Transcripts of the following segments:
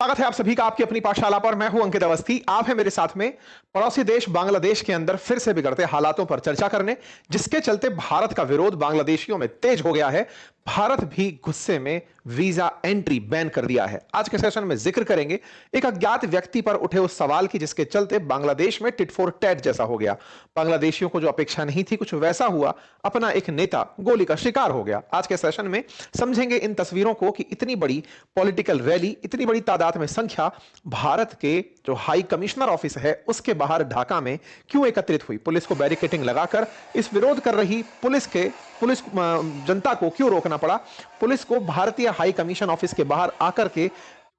स्वागत है आप सभी का आपकी अपनी पाठशाला पर। मैं हूं अंकित अवस्थी। आप हैं मेरे साथ में पड़ोसी देश बांग्लादेश के अंदर फिर से बिगड़ते हालातों पर चर्चा करने, जिसके चलते भारत का विरोध बांग्लादेशियों में तेज हो गया है। भारत भी गुस्से में वीजा एंट्री बैन कर दिया है। आज के सेशन में जिक्र करेंगे एक अज्ञात व्यक्ति पर उठे उस सवाल की, जिसके चलते बांग्लादेश में टिट फॉर टैट जैसा हो गया। बांग्लादेशियों को जो अपेक्षा नहीं थी, कुछ वैसा हुआ। अपना एक नेता गोली का शिकार हो गया। आज के सेशन में समझेंगे इन तस्वीरों को कि इतनी बड़ी पॉलिटिकल रैली, इतनी बड़ी तादाद में संख्या भारत के जो हाई कमिश्नर ऑफिस है उसके बाहर ढाका में क्यों एकत्रित हुई। पुलिस को बैरिकेडिंग लगाकर इस विरोध कर रही पुलिस जनता को क्यों रोकना पड़ा। पुलिस को भारतीय हाई कमीशन ऑफिस के बाहर आकर के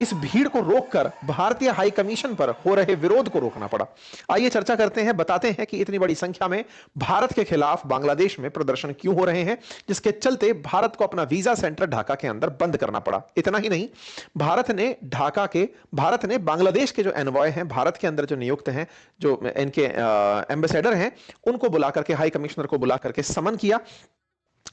इस भीड़ को रोककर भारतीय हाई कमीशन पर हो रहे विरोध को रोकना पड़ा। आइए चर्चा करते हैं, बताते हैं कि इतनी बड़ी संख्या में भारत के खिलाफ बांग्लादेश में प्रदर्शन क्यों हो रहे हैं, जिसके चलते भारत को अपना वीजा सेंटर ढाका के अंदर बंद करना पड़ा। इतना ही नहीं, भारत ने बांग्लादेश के जो एनवॉय हैं, भारत के अंदर जो नियुक्त हैं, जो इनके एम्बेसडर हैं, उनको बुला करके, हाई कमिश्नर को बुला करके समन किया।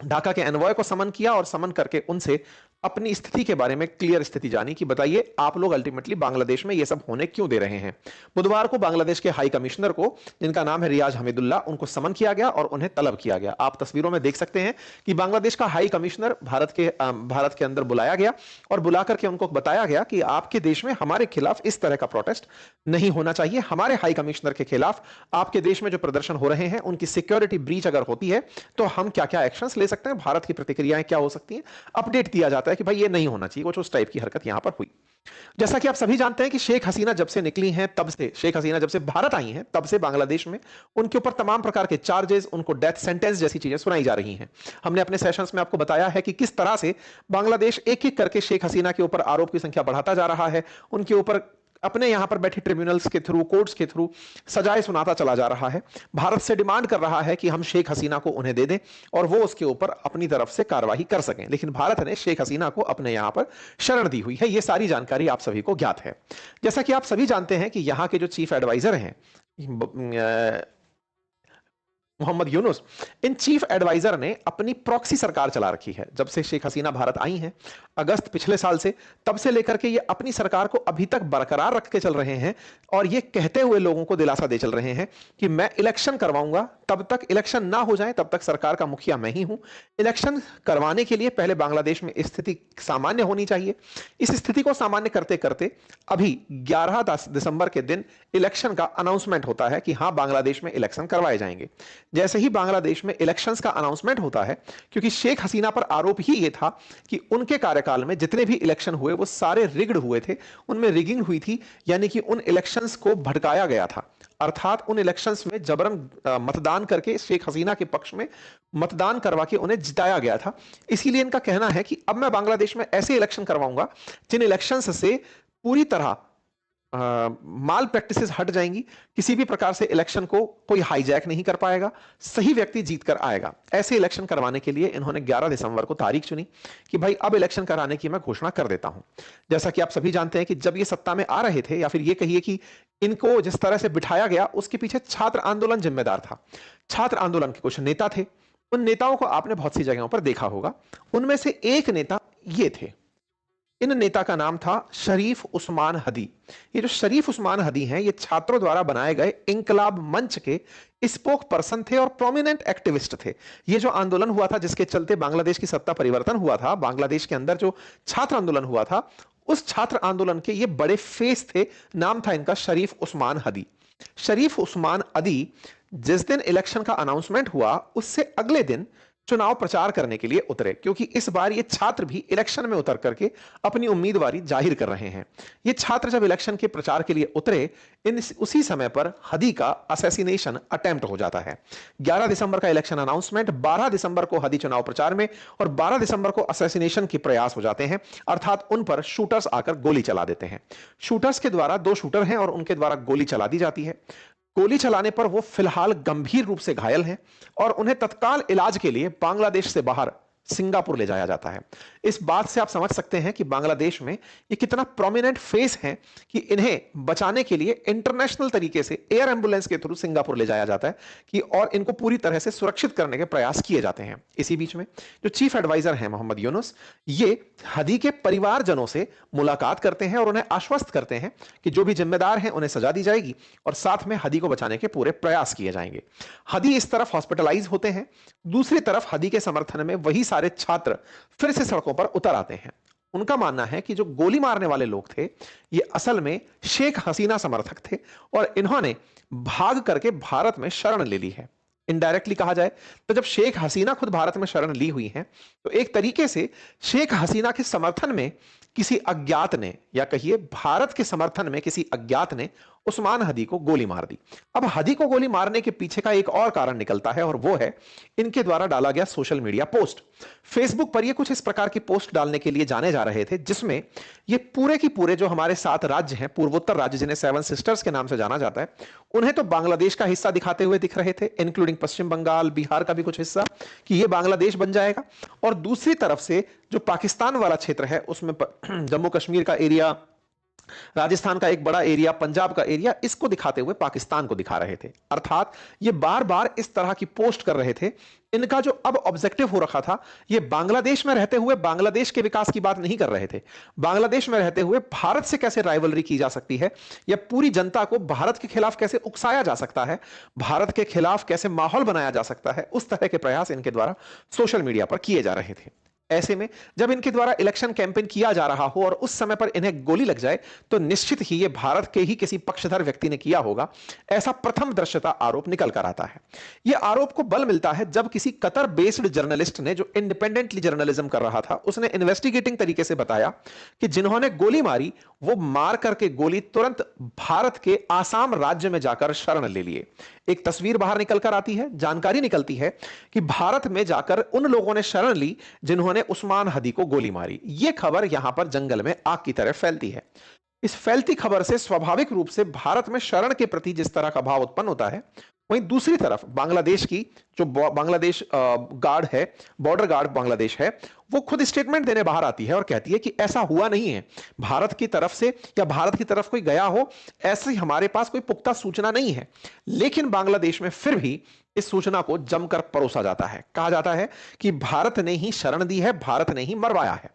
ढाका के एनवॉय को समन किया और समन करके उनसे अपनी स्थिति के बारे में क्लियर स्थिति जानी कि बताइए आप लोग अल्टीमेटली बांग्लादेश में ये सब होने क्यों दे रहे हैं। बुधवार को बांग्लादेश के हाई कमिश्नर को, जिनका नाम है रियाज हमीदुल्लाह, उनको समन किया गया और उन्हें तलब किया गया। आप तस्वीरों में देख सकते हैं कि बांग्लादेश का हाई कमिश्नर भारत के अंदर बुलाया गया और बुला करके उनको बताया गया कि आपके देश में हमारे खिलाफ इस तरह का प्रोटेस्ट नहीं होना चाहिए। हमारे हाई कमिश्नर के खिलाफ आपके देश में जो प्रदर्शन हो रहे हैं उनकी सिक्योरिटी ब्रीच अगर होती है तो हम क्या क्या एक्शंस ले सकते हैं, भारत की प्रतिक्रियाएं क्या हो सकती हैं। अपडेट दिया जाता है कि भाई ये नहीं होना चाहिए, कुछ उस टाइप की हरकत यहां पर हुई। जैसा कि आप सभी जानते हैं कि शेख हसीना जब से निकली हैं, तब से शेख हसीना जब से भारत आई हैं, तब से बांग्लादेश में उनके ऊपर तमाम प्रकार के चार्जेस, उनको डेथ सेंटेंस जैसी चीजें सुनाई जा रही हैं। हमने अपने सेशंस में आपको बताया है कि किस तरह से बांग्लादेश एक एक करके शेख हसीना के ऊपर आरोप की संख्या बढ़ाता जा रहा है, उनके ऊपर अपने यहां पर बैठे ट्रिब्यूनल्स के थ्रू, कोर्ट्स के थ्रू सजाएं सुनाता चला जा रहा है। भारत से डिमांड कर रहा है कि हम शेख हसीना को उन्हें दे दें और वो उसके ऊपर अपनी तरफ से कार्रवाई कर सकें। लेकिन भारत ने शेख हसीना को अपने यहां पर शरण दी हुई है। यह सारी जानकारी आप सभी को ज्ञात है। जैसा कि आप सभी जानते हैं कि यहां के जो चीफ एडवाइजर हैं मोहम्मद यूनुस, इन चीफ एडवाइजर ने अपनी प्रॉक्सी सरकार चला रखी है। जब से शेख हसीना भारत आई हैं, अगस्त पिछले साल से, तब से लेकर के ये अपनी सरकार को अभी तक बरकरार रख के चल रहे हैं और ये कहते हुए लोगों को दिलासा दे चल रहे हैं कि मैं इलेक्शन करवाऊंगा, तब तक इलेक्शन ना हो जाए तब तक सरकार का मुखिया मैं ही हूं। इलेक्शन करवाने के लिए पहले बांग्लादेश में स्थिति सामान्य होनी चाहिए। इस स्थिति को सामान्य करते करते अभी 11 दिसंबर के दिन इलेक्शन का अनाउंसमेंट होता है कि हां बांग्लादेश में इलेक्शन करवाए जाएंगे। जैसे ही बांग्लादेश में इलेक्शंस का अनाउंसमेंट होता है, क्योंकि शेख हसीना पर आरोप ही यह था कि उनके कार्यकाल में जितने भी इलेक्शन हुए वो सारे रिग्ड हुए थे, उनमें रिगिंग हुई थी, यानी कि उन इलेक्शंस को भड़काया गया था। अर्थात उन इलेक्शंस में जबरन मतदान करके शेख हसीना के पक्ष में मतदान करवा के उन्हें जिताया गया था। इसीलिए इनका कहना है कि अब मैं बांग्लादेश में ऐसे इलेक्शन करवाऊंगा जिन इलेक्शंस से पूरी तरह माल प्रैक्टिसेस हट जाएंगी। किसी भी प्रकार से इलेक्शन को कोई हाईजैक नहीं कर पाएगा, सही व्यक्ति जीत कर आएगा। ऐसे इलेक्शन करवाने के लिए इन्होंने 11 दिसंबर को तारीख चुनी कि भाई अब इलेक्शन कराने की मैं घोषणा कर देता हूं। जैसा कि आप सभी जानते हैं कि जब ये सत्ता में आ रहे थे, या फिर ये कहिए कि इनको जिस तरह से बिठाया गया, उसके पीछे छात्र आंदोलन जिम्मेदार था। छात्र आंदोलन के कुछ नेता थे, उन नेताओं को आपने बहुत सी जगहों पर देखा होगा। उनमें से एक नेता ये थे। इन नेता का नाम था शरीफ उस्मान हदी। ये जो शरीफ उस्मान हदी हैं, ये छात्रों द्वारा बनाए गए इंकलाब मंच के स्पोक पर्सन थे और प्रोमिनेंट एक्टिविस्ट थे। ये जो आंदोलन हुआ था जिसके चलते बांग्लादेश की सत्ता परिवर्तन हुआ था, बांग्लादेश के अंदर जो छात्र आंदोलन हुआ था, उस छात्र आंदोलन के ये बड़े फेस थे। नाम था इनका शरीफ उस्मान हदी। शरीफ उस्मान हदी जिस दिन इलेक्शन का अनाउंसमेंट हुआ, उससे अगले दिन चुनाव प्रचार करने के लिए उतरे, क्योंकि इस बार ये छात्र भी इलेक्शन में उतर करके अपनी उम्मीदवारी जाहिर कर रहे हैं। ये छात्र जब इलेक्शन के प्रचार के लिए उतरे, उसी समय पर हदी का असैसिनेशन अटेम्प्ट हो जाता है। 11 दिसंबर का इलेक्शन अनाउंसमेंट, 12 दिसंबर को हदी चुनाव प्रचार में और 12 दिसंबर को असैसिनेशन के प्रयास हो जाते हैं। अर्थात उन पर शूटर्स आकर गोली चला देते हैं। शूटर्स के द्वारा, 2 शूटर हैं और उनके द्वारा गोली चला दी जाती है। गोली चलाने पर वो फिलहाल गंभीर रूप से घायल हैं और उन्हें तत्काल इलाज के लिए बांग्लादेश से बाहर सिंगापुर ले जाया जाता है। इस बात से आप समझ सकते हैं कि बांग्लादेश में ये कितना प्रोमिनेंट फेस है कि इन्हें बचाने के लिए इंटरनेशनल तरीके से एयर एम्बुलेंस के थ्रू सिंगापुर ले जाया जाता है कि और इनको पूरी तरह से सुरक्षित करने के प्रयास किए जाते हैं। इसी बीच में जो चीफ एडवाइजर हैं मोहम्मद यूनुस, ये हदी के परिवारजनों से मुलाकात करते हैं और उन्हें आश्वस्त करते हैं कि जो भी जिम्मेदार हैं उन्हें सजा दी जाएगी और साथ में हदी को बचाने के पूरे प्रयास किए जाएंगे। हदी इस तरफ हॉस्पिटलाइज होते हैं, दूसरी तरफ हदी के समर्थन में वही सारे छात्र फिर से सड़कों पर उतर आते हैं। उनका मानना है कि जो गोली मारने वाले लोग थे ये असल में शेख हसीना समर्थक थे और इन्होंने भाग करके भारत में शरण ले ली है। इनडायरेक्टली कहा जाए तो जब शेख हसीना खुद भारत में शरण ली हुई हैं तो एक तरीके से शेख हसीना के समर्थन में किसी अज्ञात ने, या कहिए भारत के समर्थन में किसी अज्ञात ने उस्मान हदी को गोली मार दी। अब हदी को गोली मारने के पीछे का एक और कारण निकलता है और वो है इनके द्वारा डाला गया सोशल मीडिया पोस्ट। फेसबुक पर ये कुछ इस प्रकार की पोस्ट डालने के लिए जाने जा रहे थे जिसमें ये पूरे की पूरे जो हमारे 7 राज्य हैं, पूर्वोत्तर राज्य जिन्हें 7 सिस्टर्स के नाम से जाना जाता है, उन्हें तो बांग्लादेश का हिस्सा दिखाते हुए दिख रहे थे, इंक्लूडिंग पश्चिम बंगाल, बिहार का भी कुछ हिस्सा, कि ये बांग्लादेश बन जाएगा। और दूसरी तरफ से जो पाकिस्तान वाला क्षेत्र है उसमें जम्मू कश्मीर का एरिया, राजस्थान का एक बड़ा एरिया, पंजाब का एरिया, इसको दिखाते हुए पाकिस्तान को दिखा रहे थे। अर्थात ये बार बार इस तरह की पोस्ट कर रहे थे। इनका जो अब ऑब्जेक्टिव हो रखा था, ये बांग्लादेश में रहते हुए बांग्लादेश के विकास की बात नहीं कर रहे थे, बांग्लादेश में रहते हुए भारत से कैसे राइवलरी की जा सकती है या पूरी जनता को भारत के खिलाफ कैसे उकसाया जा सकता है, भारत के खिलाफ कैसे माहौल बनाया जा सकता है, उस तरह के प्रयास इनके द्वारा सोशल मीडिया पर किए जा रहे थे। ऐसे में जब इनके द्वारा इलेक्शन कैंपेन किया जा रहा हो और उस समय पर इन्हें गोली लग जाए तो निश्चित ही ये भारत के ही किसी पक्षधर व्यक्ति ने किया होगा, ऐसा प्रथम दृश्यता आरोप निकल कर आता है। यह आरोप को बल मिलता है जब किसी कतर बेस्ड जर्नलिस्ट ने, जो इंडिपेंडेंटली जर्नलिज्म कर रहा था, उसने इन्वेस्टिगेटिंग तरीके से बताया कि जिन्होंने गोली मारी वो मार करके गोली तुरंत भारत के आसाम राज्य में जाकर शरण ले लिए। एक तस्वीर बाहर निकल कर आती है, जानकारी निकलती है कि भारत में जाकर उन लोगों ने शरण ली जिन्होंने उस्मान हदी को गोली मारी। यह खबर यहां पर जंगल में आग की तरह फैलती है। इस फैलती खबर से स्वाभाविक रूप से भारत में शरण के प्रति जिस तरह का भाव उत्पन्न होता है, वहीं दूसरी तरफ बांग्लादेश की जो बांग्लादेश गार्ड है, बॉर्डर गार्ड बांग्लादेश है, वो खुद स्टेटमेंट देने बाहर आती है और कहती है कि ऐसा हुआ नहीं है, भारत की तरफ से या भारत की तरफ कोई गया हो ऐसी हमारे पास कोई पुख्ता सूचना नहीं है। लेकिन बांग्लादेश में फिर भी इस सूचना को जमकर परोसा जाता है, कहा जाता है कि भारत ने ही शरण दी है, भारत ने ही मरवाया है।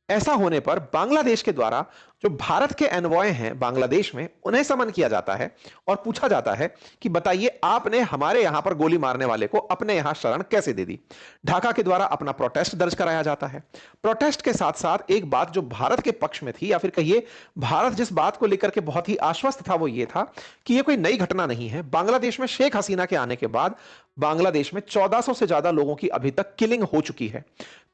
ऐसा होने पर बांग्लादेश के द्वारा जो भारत के एनवॉय हैं बांग्लादेश में, उन्हें समन किया जाता है और पूछा जाता है कि बताइए आपने हमारे यहां पर गोली मारने वाले को अपने यहां शरण कैसे दे दी। ढाका के द्वारा अपना प्रोटेस्ट दर्ज कराया जाता है। प्रोटेस्ट के साथ साथ एक बात जो भारत के पक्ष में थी, या फिर कहिए भारत जिस बात को लेकर के बहुत ही आश्वस्त था, वो ये था कि यह कोई नई घटना नहीं है। बांग्लादेश में शेख हसीना के आने के बाद बांग्लादेश में 1400 से ज्यादा लोगों की अभी तक किलिंग हो चुकी है,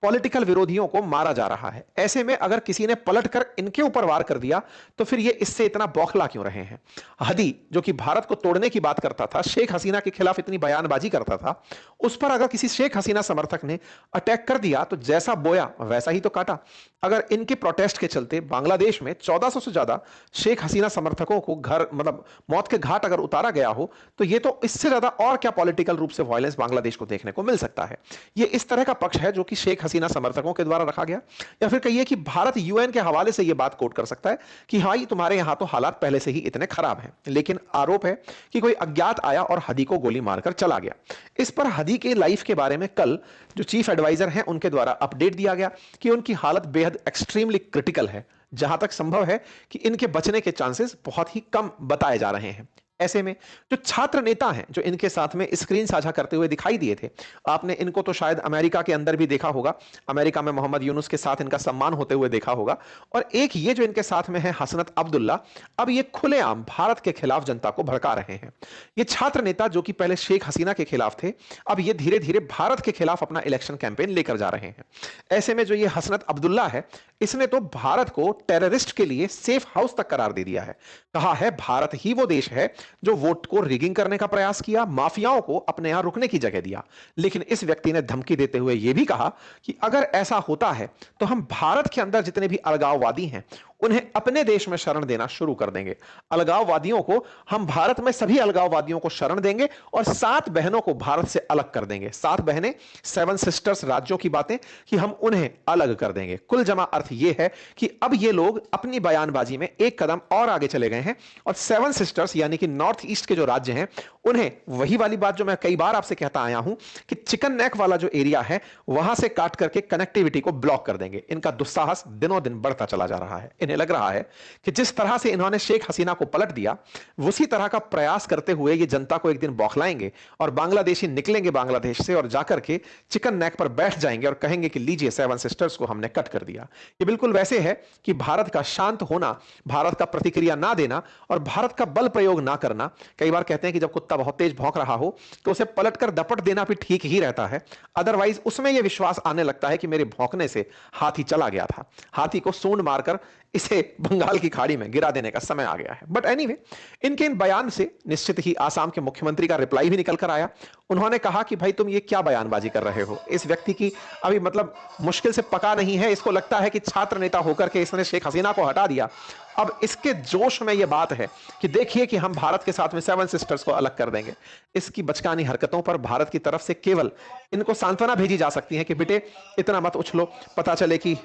पॉलिटिकल विरोधियों को मारा जा रहा है। ऐसे में अगर किसी ने पलटकर इनके ऊपर वार कर दिया तो फिर ये इससे इतना बौखला क्यों रहे हैं। हदी जो कि भारत को तोड़ने की बात करता था, शेख हसीना के खिलाफ इतनी बयानबाजी करता था, उस पर अगर किसी शेख हसीना समर्थक ने अटैक कर दिया तो जैसा बोया वैसा ही तो काटा। अगर इनके प्रोटेस्ट के चलते बांग्लादेश में 1400 से ज्यादा शेख हसीना समर्थकों को घर मतलब मौत के घाट अगर उतारा गया हो तो ये तो इससे ज्यादा और क्या पॉलिटिकल रूप से वायलेंस बांग्लादेश को देखने को मिल सकता है। ये इस तरह का पक्ष है जो कि शेख हसीना समर्थकों के द्वारा रखा गया, या फिर कहिए कि भारत यूएन के हवाले से यह बात कोट कर सकता है कि भाई तुम्हारे यहां तो हालात पहले से ही इतने खराब हैं, लेकिन आरोप है कि कोई अज्ञात आया और हदी को गोली मारकर चला गया। इस पर हदी के लाइफ के बारे में कल जो चीफ एडवाइजर हैं उनके द्वारा अपडेट दिया गया कि उनकी हालत बेहद एक्सट्रीमली क्रिटिकल है, जहां तक संभव है कि इनके बचने के चांसेस बहुत ही कम बताए जा रहे हैं। ऐसे में जो छात्र नेता हैं जो इनके साथ में स्क्रीन साझा करते हुए दिखाई दिए थे, आपने इनको तो शायद अमेरिका के अंदर भी देखा होगा, अमेरिका में मोहम्मद यूनुस के साथ इनका सम्मान होते हुए देखा होगा। और एक ये जो इनके साथ में है हसनत अब्दुल्ला, अब ये खुलेआम भारत के खिलाफ जनता को भड़का रहे हैं। ये छात्र नेता जो कि पहले शेख हसीना के खिलाफ थे, अब ये धीरे धीरे भारत के खिलाफ अपना इलेक्शन कैंपेन लेकर जा रहे हैं। ऐसे में जो ये हसनत अब्दुल्ला है, इसने तो भारत को टेररिस्ट के लिए सेफ हाउस तक करार दे दिया है। कहा है भारत ही वो देश है जो वोट को रिगिंग करने का प्रयास किया, माफियाओं को अपने यहां रुकने की जगह दिया। लेकिन इस व्यक्ति ने धमकी देते हुए यह भी कहा कि अगर ऐसा होता है तो हम भारत के अंदर जितने भी अलगाववादी हैं उन्हें अपने देश में शरण देना शुरू कर देंगे। अलगाववादियों को, हम भारत में सभी अलगाववादियों को शरण देंगे और 7 बहनों को भारत से अलग कर देंगे। 7 बहनें, 7 सिस्टर्स राज्यों की बातें कि हम उन्हें अलग कर देंगे। कुल जमा अर्थ यह है कि अब ये लोग अपनी बयानबाजी में एक कदम और आगे चले गए हैं और 7 सिस्टर्स यानी कि नॉर्थ ईस्ट के जो राज्य हैं उन्हें वही वाली बात जो मैं कई बार आपसे कहता आया हूं कि चिकन नेक वाला जो एरिया है वहां से काट करके कनेक्टिविटी को ब्लॉक कर देंगे। इनका दुस्साहस दिनों दिन बढ़ता चला जा रहा है। इन्हें लग रहा है कि जिस तरह से इन्होंने शेख हसीना को पलट दिया उसी तरह का प्रयास करते हुए ये जनता को एक दिन बौखलाएंगे और बांग्लादेशी निकलेंगे बांग्लादेश से और जाकर के चिकन नेक पर बैठ जाएंगे और कहेंगे कि लीजिए 7 सिस्टर्स को हमने कट कर दिया। ये बिल्कुल वैसे है कि भारत का शांत होना, भारत का प्रतिक्रिया ना देना और भारत का बल प्रयोग ना करना। कई बार कहते हैं कि जब कुत्ता बहुत तेज भौंक रहा हो तो उसे पलटकर दपट देना भी ठीक ही रहता है, अदरवाइज उसमें यह विश्वास आने लगता है कि मेरे भौंकने से हाथी चला गया था। हाथी को सूंड मारकर इसे बंगाल की खाड़ी में गिरा देने का समय आ गया है। बट एनीवे, इनके इन बयान से निश्चित ही आसाम के मुख्यमंत्री का रिप्लाई भी निकल कर आया। उन्होंने कहा कि भाई तुम ये क्या बयानबाजी कर रहे हो। इस व्यक्ति की अभी मतलब मुश्किल से पका नहीं है, इसको लगता है कि छात्र नेता होकर के इसने शेख हसीना को हटा दिया। अब इसके जोश में यह बात है कि देखिए कि हम भारत के साथ में 7 सिस्टर्स को अलग कर देंगे। इसकी बचकानी हरकतों पर भारत की तरफ से केवल इनको सांत्वना भेजी जा सकती है कि बेटे इतना मत उछलो, पता चले कि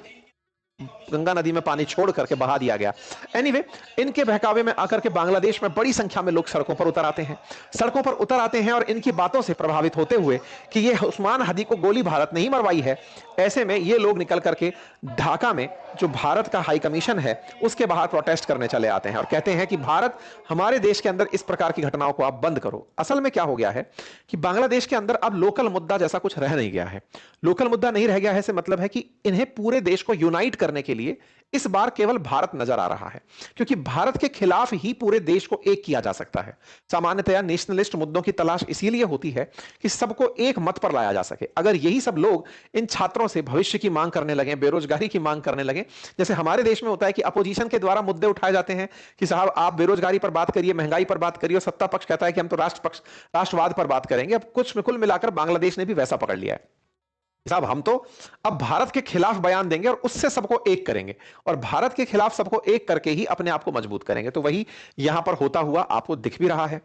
गंगा नदी में पानी छोड़ करके बहा दिया गया। एनीवे, इनके बहकावे में आकर के बांग्लादेश में बड़ी संख्या में लोग सड़कों पर उतर आते हैं। सड़कों पर उतर आते हैं और इनकी बातों से प्रभावित होते हुए कि ये उस्मान हदी को गोली भारत ने ही मरवाई है, ऐसे में ये लोग निकल करके ढाका में जो भारत का हाई कमीशन है उसके बाहर प्रोटेस्ट करने चले आते हैं और कहते हैं कि भारत, हमारे देश के अंदर इस प्रकार की घटनाओं को आप बंद करो। असल में क्या हो गया है कि बांग्लादेश के अंदर अब लोकल मुद्दा जैसा कुछ रह नहीं गया है। लोकल मुद्दा नहीं रह गया है से मतलब है कि इन्हें पूरे देश को यूनाइट करने के लिए इस बार केवल भारत नजर आ रहा है, क्योंकि भारत के खिलाफ ही पूरे देश को एक किया जा सकता है। सामान्यतया नेशनलिस्ट मुद्दों की तलाश इसीलिए होती है कि सबको एक मत पर लाया जा सके। अगर यही सब लोग इन छात्रों से भविष्य की मांग करने लगे, बेरोजगारी की मांग करने लगे, जैसे हमारे देश में होता है कि अपोजिशन के द्वारा मुद्दे उठाए जाते हैं कि साहब आप बेरोजगारी पर बात करिए, महंगाई पर बात करिए, और सत्ता पक्ष कहता है कि हम तो राष्ट्रवाद पर बात करेंगे। अब कुल मिलाकर बांग्लादेश ने भी वैसा पकड़ लिया है। साहब हम तो अब भारत के खिलाफ बयान देंगे और उससे सबको एक करेंगे और भारत के खिलाफ सबको एक करके ही अपने आप को मजबूत करेंगे। तो वही यहां पर होता हुआ आपको दिख भी रहा है।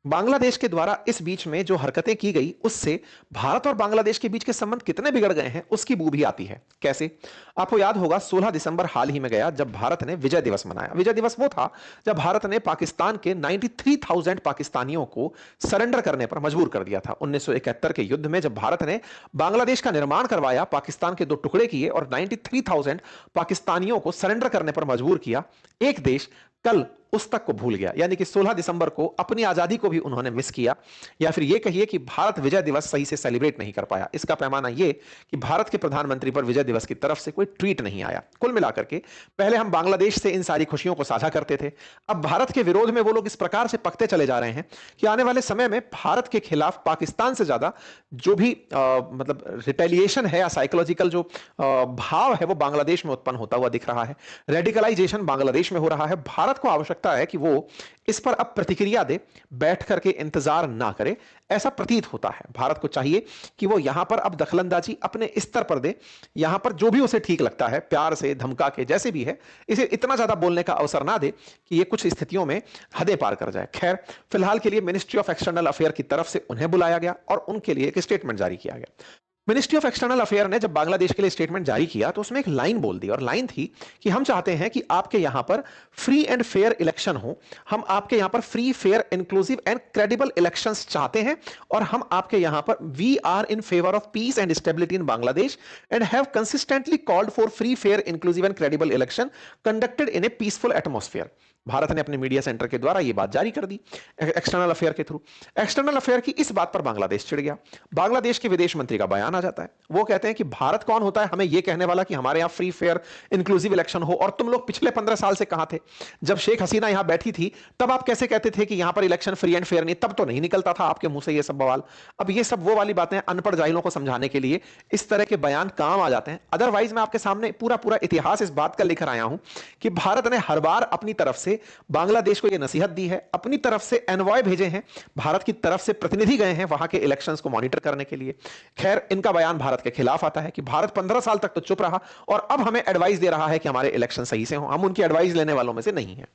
बांग्लादेश के द्वारा इस बीच में जो हरकतें की गई उससे भारत और बांग्लादेश के बीच के संबंध कितने बिगड़ गए हैं उसकी बू भी आती है। कैसे? आपको याद होगा 16 दिसंबर हाल ही में गया जब भारत ने विजय दिवस मनाया। विजय दिवस वो था जब भारत ने पाकिस्तान के 93,000 पाकिस्तानियों को सरेंडर करने पर मजबूर कर दिया था। 1971 के युद्ध में जब भारत ने बांग्लादेश का निर्माण करवाया, पाकिस्तान के 2 टुकड़े किए और 93,000 पाकिस्तानियों को सरेंडर करने पर मजबूर किया, एक देश कल उस तक को भूल गया। यानी कि 16 दिसंबर को अपनी आजादी को भी उन्होंने मिस किया, या फिर यह कहिए कि भारत विजय दिवस सही से सेलिब्रेट नहीं कर पाया। इसका पैमाना यह कि भारत के प्रधानमंत्री पर विजय दिवस की तरफ से कोई ट्वीट नहीं आया। कुल मिलाकर के पहले हम बांग्लादेश से इन सारी खुशियों को साझा करते थे, अब भारत के विरोध में वो लोग इस प्रकार से पकते चले जा रहे हैं कि आने वाले समय में भारत के खिलाफ पाकिस्तान से ज्यादा जो भी मतलब रिटेलिएशन है या साइकोलॉजिकल जो भाव है वो बांग्लादेश में उत्पन्न होता हुआ दिख रहा है। रेडिकलाइजेशन बांग्लादेश में हो रहा है। भारत को आवश्यकता है कि वो इस पर अब प्रतिक्रिया दे, बैठ करके इंतजार ना करे, ऐसा प्रतीत होता है। भारत को चाहिए कि वो यहां पर अब दखलंदाजी अपने स्तर पर दे, यहां पर जो भी उसे ठीक लगता है, प्यार से, धमका के, जैसे भी है, इसे इतना ज्यादा बोलने का अवसर ना दे कि ये कुछ स्थितियों में हदें पार कर जाए। खैर, फिलहाल के लिए मिनिस्ट्री ऑफ एक्सटर्नल अफेयर की तरफ से उन्हें बुलाया गया और उनके लिए एक स्टेटमेंट जारी किया गया। मिनिस्ट्री ऑफ एक्सटर्नल अफेयर ने जब बांग्लादेश के लिए स्टेटमेंट जारी किया तो उसमें एक लाइन बोल दी, और लाइन थी कि हम चाहते हैं कि आपके यहां पर फ्री एंड फेयर इलेक्शन हो, हम आपके यहां पर free, fair, inclusive and credible elections चाहते हैं, और हम आपके यहां पर we are in favour of peace and stability in Bangladesh and have consistently called for free, fair, inclusive and credible election conducted in a peaceful atmosphere. Bharat ने अपने media centre के द्वारा यह बात जारी कर दी एक्सटर्नल अफेयर के थ्रू। एक्सटर्नल अफेयर की इस बात पर बांग्लादेश चिढ़ गया। बांग्लादेश के विदेश मंत्री का बयान माना जाता है। वो कहते हैं कि भारत कौन होता है हमें यह कहने वाला कि हमारे यहां फ्री फेयर इंक्लूसिव इलेक्शन हो, और तुम लोग पिछले 15 साल से कहां थे? जब शेख हसीना यहां बैठी थी तब आप कैसे कहते थे कि यहां पर इलेक्शन फ्री एंड फेयर नहीं? तब तो नहीं निकलता था आपके मुंह से ये सब बवाल। अब ये सब वो वाली बातें अनपढ़ जाहिलों को समझाने के लिए इस तरह के बयान काम आ जाते हैं। अदरवाइज मैं आपके सामने पूरा पूरा इतिहास इस बात का लेकर आया हूं कि भारत ने हर बार अपनी तरफ से बांग्लादेश को यह नसीहत दी है, अपनी तरफ से एनवॉय भेजे हैं, भारत की तरफ से प्रतिनिधि गए हैं वहां के इलेक्शंस को मॉनिटर करने के लिए। खैर, इनका बयान भारत के खिलाफ आता है कि भारत 15 साल तक तो चुप रहा और अब हमें एडवाइस दे रहा है कि हमारे इलेक्शन सही से हो। हम उनकी एडवाइस लेने वालों में से नहीं है।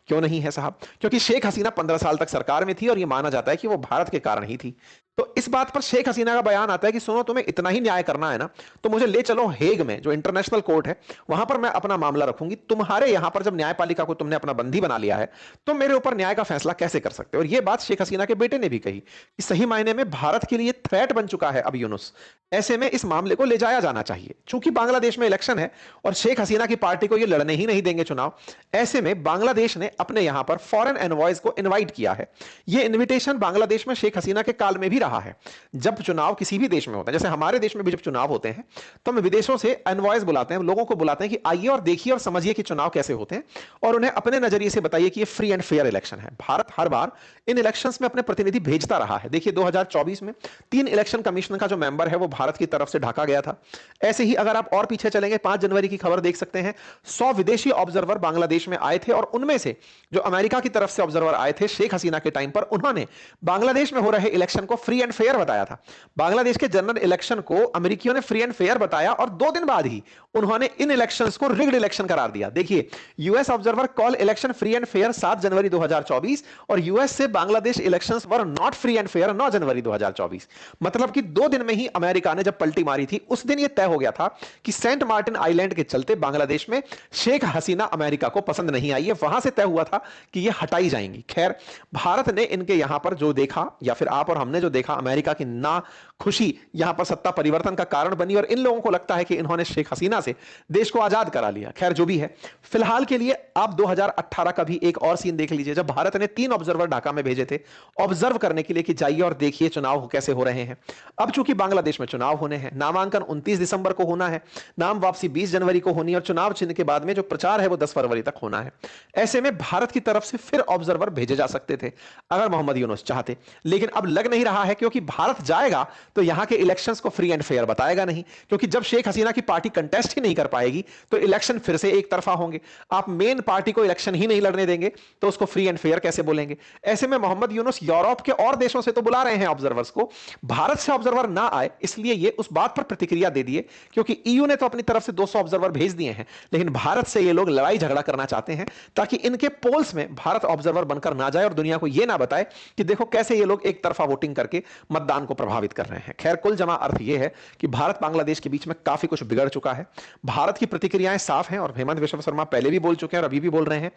क्यों नहीं है साहब? क्योंकि शेख हसीना 15 साल तक सरकार में थी और यह माना जाता है कि वो भारत के कारण ही थी। तो इस बात पर शेख हसीना का बयान आता है कि सुनो, तुम्हें इतना ही न्याय करना है ना, तो मुझे ले चलो हेग में, जो इंटरनेशनल कोर्ट है, वहां पर मैं अपना मामला रखूंगी। तुम्हारे यहां पर जब न्यायपालिका को तुमने अपना बंदी बना लिया है, तो मेरे ऊपर न्याय का फैसला कैसे कर सकते हो? और यह बात शेख हसीना के बेटे ने भी कही कि सही मायने में भारत के लिए थ्रेट बन चुका है अब यूनुस। ऐसे में इस मामले को ले जाया जाना चाहिए। चूंकि बांग्लादेश में इलेक्शन है और शेख हसीना की पार्टी को यह लड़ने ही नहीं देंगे चुनाव, ऐसे में बांग्लादेश ने अपने यहां पर फॉरेन एनवॉयज को इनवाइट किया है। यह इनविटेशन बांग्लादेश में शेख हसीना के काल में भी रहा है। जब चुनाव किसी भी देश में होता है, जैसे हमारे देश में भी जब चुनाव होते हैं, तो हम विदेशों से एनवॉयज बुलाते हैं, लोगों को बुलाते हैं कि आइए और देखिए और समझिए कि चुनाव कैसे होते हैं और उन्हें अपने नजरिए से बताइए कि ये फ्री एंड फेयर इलेक्शन है। भारत हर बार इन इलेक्शंस में अपने प्रतिनिधि भेजता रहा है। देखिए 2024 में 3 इलेक्शन कमीशन का जो मेंबर है वो भारत की तरफ से ढाका गया था। ऐसे ही अगर आप और पीछे चलेंगे, 5 जनवरी की खबर देख सकते हैं, 100 विदेशी ऑब्जर्वर बांग्लादेश में आए थे और उनमें से जो अमेरिका की तरफ से ऑब्जर्वर आए थे शेख हसीना के टाइम पर, उन्होंने बांग्लादेश में हो रहे इलेक्शन को फ्री एंड फेयर बताया था। बांग्लादेश के जनरल इलेक्शन को अमेरिकियों ने फ्री एंड फेयर बताया और 2 दिन बाद ही उन्होंने इन इलेक्शंस को रिग्ड इलेक्शन करार दिया। देखिए, US observer call election free and fair 7 जनवरी 2024 और यूएस से Bangladesh elections were not free and fair 9 जनवरी 2024। मतलब कि 2 दिन में ही अमेरिका ने जब पलटी मारी थी, उस दिन यह तय हो गया था कि सेंट मार्टिन आइलैंड के चलते बांग्लादेश में शेख हसीना अमेरिका को पसंद नहीं आई है। वहां से तय हुआ था कि यह हटाई जाएंगी। खैर, भारत ने इनके यहां पर जो देखा, या फिर आप और हमने जो देखा, अमेरिका की ना खुशी यहां पर सत्ता परिवर्तन का कारण बनी और इन लोगों को लगता है कि इन्होंने शेख हसीना से देश को आजाद करा लिया। खैर, जो भी है, फिलहाल के लिए आप 2018 का भी एक और सीन देख लीजिए, जब भारत ने 3 ऑब्जर्वर ढाका में भेजे थे ऑब्जर्व करने के लिए कि जाइए और देखिए चुनाव कैसे हो रहे हैं। अब चूंकि बांग्लादेश में चुनाव होने हैं, नामांकन 29 दिसंबर को होना है, नाम वापसी 20 जनवरी को होनी है और चुनाव चिन्ह के बाद में जो प्रचार है वो 10 फरवरी तक होना है। ऐसे में भारत की तरफ से फिर ऑब्जर्वर भेजे जा सकते थे अगर मोहम्मद यूनुस चाहते, लेकिन अब लग नहीं रहा है, क्योंकि भारत जाएगा तो यहां के इलेक्शंस को फ्री एंड फेयर बताएगा नहीं। क्योंकि जब शेख हसीना की पार्टी कंटेस्ट ही नहीं कर पाएगी तो इलेक्शन फिर से एक तरफा होंगे। आप मेन पार्टी को इलेक्शन ही नहीं लड़ने देंगे तो उसको फ्री एंड फेयर कैसे बोलेंगे? ऐसे में मोहम्मद यूनुस यूरोप के और देशों से तो बुला रहे हैं ऑब्जर्वर्स को, भारत से ऑब्जर्वर ना आए इसलिए ये उस बात पर प्रतिक्रिया दे दिए, क्योंकि ईयू ने तो अपनी तरफ से 200 ऑब्जर्वर भेज दिए हैं, लेकिन भारत से ये लोग लड़ाई झगड़ा करना चाहते हैं ताकि इनके पोल्स में भारत ऑब्जर्वर बनकर ना जाए और दुनिया को यह ना बताए कि देखो कैसे ये लोग एक तरफा वोटिंग करके मतदान को प्रभावित कर रहे हैं। खैर, कुल जमा अर्थ यह है कि भारत बांग्लादेश के बीच में काफी कुछ बिगड़ चुका है। भारत की प्रतिक्रियाएं साफ हैं और हेमंत विश्व शर्मा पहले भी बोल चुके हैं और अभी भी बोल रहे हैं।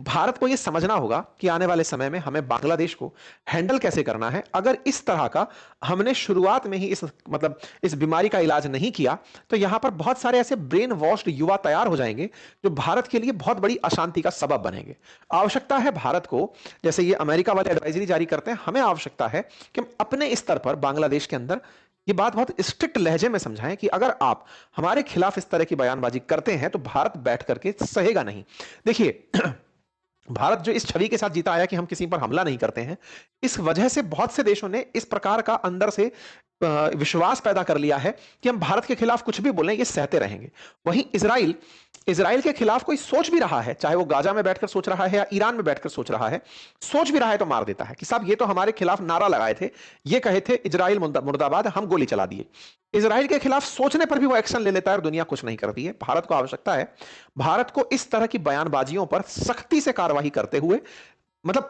भारत को यह समझना होगा कि आने वाले समय में हमें बांग्लादेश को हैंडल कैसे करना है। अगर इस तरह का हमने शुरुआत में ही इस बीमारी का इलाज नहीं किया तो यहां पर बहुत सारे ऐसे ब्रेन वॉश्ड युवा तैयार हो जाएंगे जो भारत के लिए बहुत बड़ी अशांति का सबब बनेंगे। आवश्यकता है भारत को, जैसे ये अमेरिका वाले एडवाइजरी जारी करते हैं, हमें आवश्यकता है कि हम अपने स्तर पर बांग्लादेश के अंदर ये बात बहुत स्ट्रिक्ट लहजे में समझाएं कि अगर आप हमारे खिलाफ इस तरह की बयानबाजी करते हैं तो भारत बैठ करके सहेगा नहीं। देखिए, भारत जो इस छवि के साथ जीता आया कि हम किसी पर हमला नहीं करते हैं, इस वजह से बहुत से देशों ने इस प्रकार का अंदर से विश्वास पैदा कर लिया है कि हम भारत के खिलाफ कुछ भी बोलें ये सहते रहेंगे। वहीं इजराइल के खिलाफ कोई सोच भी रहा है, चाहे वो गाजा में बैठकर सोच रहा है या ईरान में बैठकर सोच रहा है, सोच भी रहा है तो मार देता है कि साहब ये तो हमारे खिलाफ नारा लगाए थे, ये कहे थे इजराइल मुर्दाबाद, हम गोली चला दिए। इजराइल के खिलाफ सोचने पर भी वो एक्शन ले लेता है और दुनिया कुछ नहीं करती है। भारत को आवश्यकता है, भारत को इस तरह की बयानबाजियों पर सख्ती से कार्रवाई करते हुए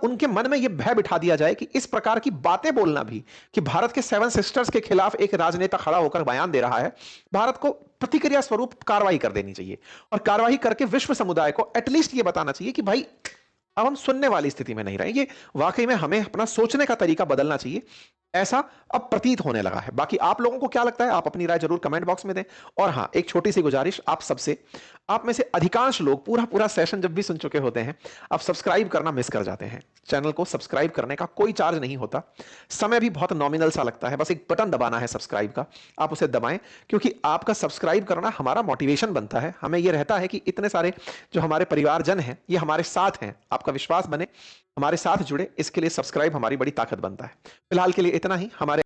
उनके मन में यह भय बिठा दिया जाए कि इस प्रकार की बातें बोलना भी, कि भारत के 7 सिस्टर्स के खिलाफ एक राजनेता खड़ा होकर बयान दे रहा है, भारत को प्रतिक्रिया स्वरूप कार्रवाई कर देनी चाहिए और कार्रवाई करके विश्व समुदाय को एटलीस्ट ये बताना चाहिए कि भाई अब हम सुनने वाली स्थिति में नहीं रहे, ये वाकई में हमें अपना सोचने का तरीका बदलना चाहिए। ऐसा अब प्रतीत होने लगा है। बाकी आप लोगों को क्या लगता है, आप अपनी राय जरूर कमेंट बॉक्स में दें। और हां, एक छोटी सी गुजारिश आप सबसे, आप में से अधिकांश लोग पूरा पूरा सेशन जब भी सुन चुके होते हैं, आप सब्सक्राइब करना मिस कर जाते हैं। चैनल को सब्सक्राइब करने का कोई चार्ज नहीं होता, समय भी बहुत नॉमिनल सा लगता है, बस एक बटन दबाना है सब्सक्राइब का, आप उसे दबाएं, क्योंकि आपका सब्सक्राइब करना हमारा मोटिवेशन बनता है। हमें यह रहता है कि इतने सारे जो हमारे परिवारजन हैं ये हमारे साथ हैं, आपका विश्वास बने, हमारे साथ जुड़े, इसके लिए सब्सक्राइब हमारी बड़ी ताकत बनता है। फिलहाल के लिए इतना ही। हमारे